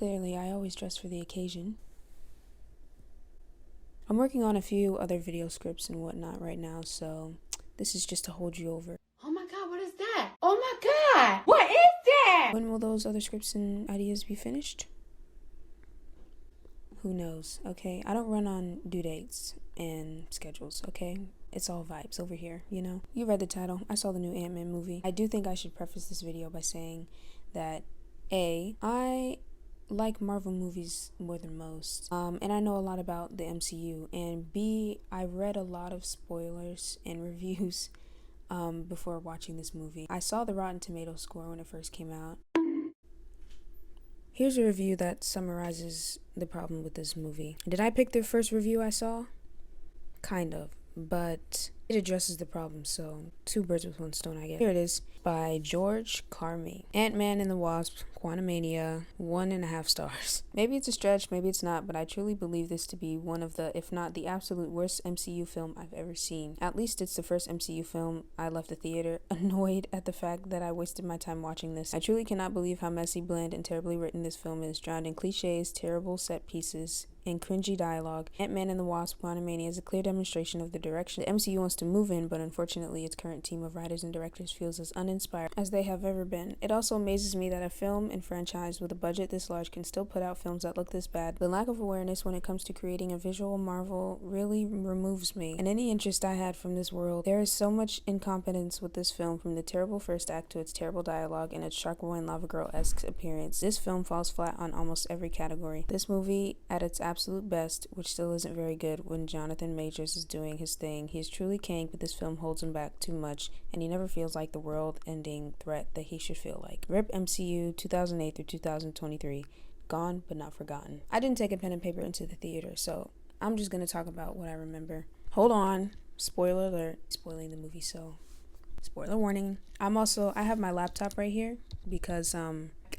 Clearly, I always dress for the occasion. I'm working on a few other video scripts and whatnot right now, so this is just to hold you over. Oh my god, what is that? Oh my god, what is that? When will those other scripts and ideas be finished? Who knows, okay? I don't run on due dates and schedules, okay? It's all vibes over here, you know? You read the title. I saw the new Ant-Man movie. I do think I should preface this video by saying that A, I like Marvel movies more than most, and I know a lot about the MCU, and B, I read a lot of spoilers and reviews before watching this movie. I saw the Rotten Tomatoes score when it first came out. Here's a review that summarizes the problem with this movie. Did I pick the first review I saw? Kind of, but it addresses the problem, so 2 birds with 1 stone, I guess. Here it is, by George Carmy. Ant-Man and the Wasp, Quantumania, 1.5 stars. Maybe it's a stretch, maybe it's not, but I truly believe this to be one of the, if not the absolute worst MCU film I've ever seen. At least it's the first MCU film I left the theater annoyed at the fact that I wasted my time watching this. I truly cannot believe how messy, bland, and terribly written this film is, drowned in cliches, terrible set pieces, and cringy dialogue. Ant-Man and the Wasp: Quantumania is a clear demonstration of the direction the MCU wants to move in, but unfortunately its current team of writers and directors feels as uninspired as they have ever been. It also amazes me that a film and franchise with a budget this large can still put out films that look this bad. The lack of awareness when it comes to creating a visual marvel really removes me and any interest I had from this world. There is so much incompetence with this film, from the terrible first act to its terrible dialogue and its Shark Boy and Lava Girl-esque appearance. This film falls flat on almost every category. This movie, at its absolute best, which still isn't very good when Jonathan Majors is doing his thing, he is truly Kang, but this film holds him back too much, and he never feels like the world-ending threat that he should feel like. RIP MCU 2008 through 2023. Gone but not forgotten. I didn't take a pen and paper into the theater, so I'm just gonna talk about what I remember. Hold on. Spoiler alert. Spoiling the movie, so spoiler warning. I have my laptop right here because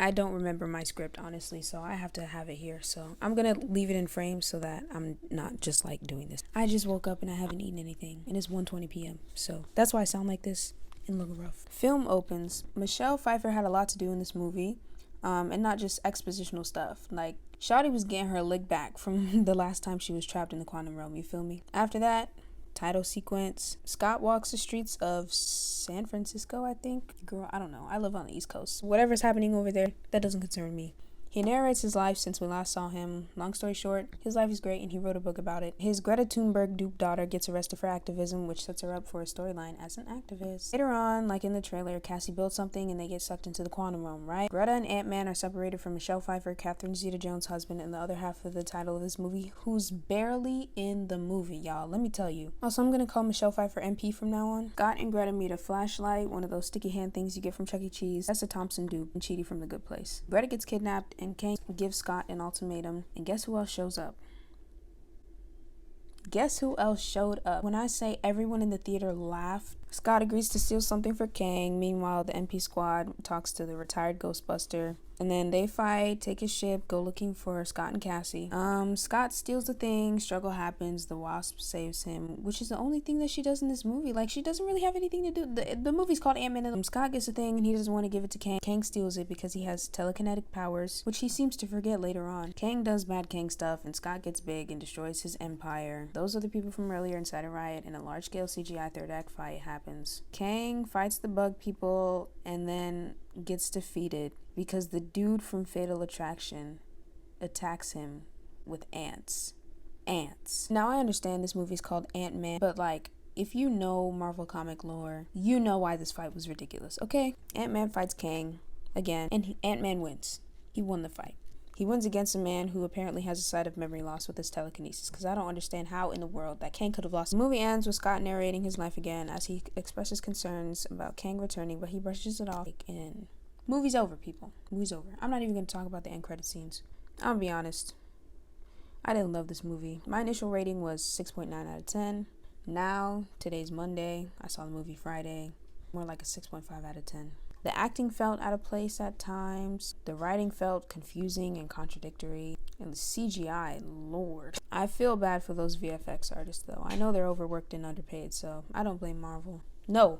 I don't remember my script, honestly, so I have to have it here. So I'm gonna leave it in frame so that I'm not just like doing this. I just woke up and I haven't eaten anything, and it's 1:20 p.m. So that's why I sound like this and look rough. Film opens. Michelle Pfeiffer had a lot to do in this movie, and not just expositional stuff. Like, Shawty was getting her lick back from the last time she was trapped in the quantum realm, you feel me? After that, title sequence. Scott walks the streets of San Francisco, I think. Girl, I don't know. I live on the East Coast. Whatever's happening over there, that doesn't concern me. He narrates his life since we last saw him. Long story short, his life is great and he wrote a book about it. His Greta Thunberg dupe daughter gets arrested for activism, which sets her up for a storyline as an activist. Later on, like in the trailer, Cassie builds something and they get sucked into the quantum realm, right? Greta and Ant-Man are separated from Michelle Pfeiffer, Catherine Zeta-Jones' husband, and the other half of the title of this movie, who's barely in the movie, y'all. Let me tell you. Also, I'm gonna call Michelle Pfeiffer MP from now on. Scott and Greta meet a flashlight, one of those sticky hand things you get from Chuck E. Cheese. That's a Thompson dupe, and Chidi from The Good Place. Greta gets kidnapped and Kang gives Scott an ultimatum, and guess who else shows up? Guess who else showed up? When I say everyone in the theater laughed, Scott agrees to steal something for Kang. Meanwhile, the MP squad talks to the retired Ghostbuster, and then they fight, take his ship, go looking for Scott and Cassie. Scott steals the thing, struggle happens, the Wasp saves him, which is the only thing that she does in this movie. Like, she doesn't really have anything to do. The movie's called Ant-Man, and Scott gets the thing and he doesn't want to give it to Kang. Kang steals it because he has telekinetic powers, which he seems to forget later on. Kang does bad Kang stuff, and Scott gets big and destroys his empire. Those are the people from earlier inside a riot, and a large-scale CGI third act fight happens. Kang fights the bug people and then gets defeated because the dude from Fatal Attraction attacks him with ants. Now, I understand this movie's called Ant-Man, but like, if you know Marvel comic lore, you know why this fight was ridiculous, okay? Ant-Man fights Kang again, and Ant-Man wins. He won the fight. He wins against a man who apparently has a side of memory loss with his telekinesis, because I don't understand how in the world that Kang could have lost. The movie ends with Scott narrating his life again as he expresses concerns about Kang returning, but he brushes it off. And movie's over, people. Movie's over. I'm not even going to talk about the end credit scenes. I'm going to be honest. I didn't love this movie. My initial rating was 6.9 out of 10. Now, today's Monday. I saw the movie Friday. More like a 6.5 out of 10. The acting felt out of place at times. The writing felt confusing and contradictory. And the CGI, lord. I feel bad for those VFX artists, though. I know they're overworked and underpaid, so I don't blame Marvel. No,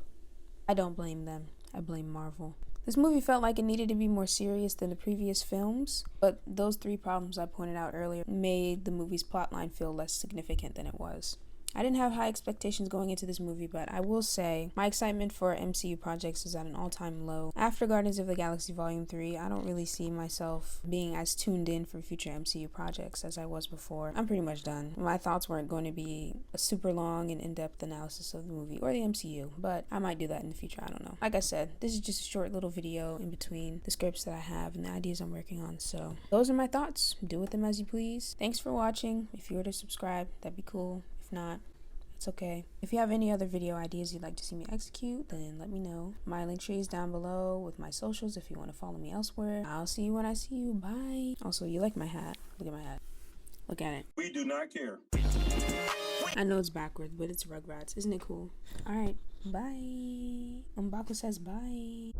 I don't blame them. I blame Marvel. This movie felt like it needed to be more serious than the previous films, but those 3 problems I pointed out earlier made the movie's plotline feel less significant than it was. I didn't have high expectations going into this movie, but I will say my excitement for MCU projects is at an all-time low. After Guardians of the Galaxy Volume 3, I don't really see myself being as tuned in for future MCU projects as I was before. I'm pretty much done. My thoughts weren't going to be a super long and in-depth analysis of the movie or the MCU, but I might do that in the future, I don't know. Like I said, this is just a short little video in between the scripts that I have and the ideas I'm working on, so those are my thoughts. Do with them as you please. Thanks for watching. If you were to subscribe, that'd be cool. If not, it's okay. If you have any other video ideas you'd like to see me execute, then let me know. My link tree is down below with my socials if you want to follow me elsewhere. I'll see you when I see you. Bye. Also, you like my hat. Look at my hat. Look at it. We do not care. I know it's backwards, but it's Rugrats. Isn't it cool? Alright, bye. Mbako says bye.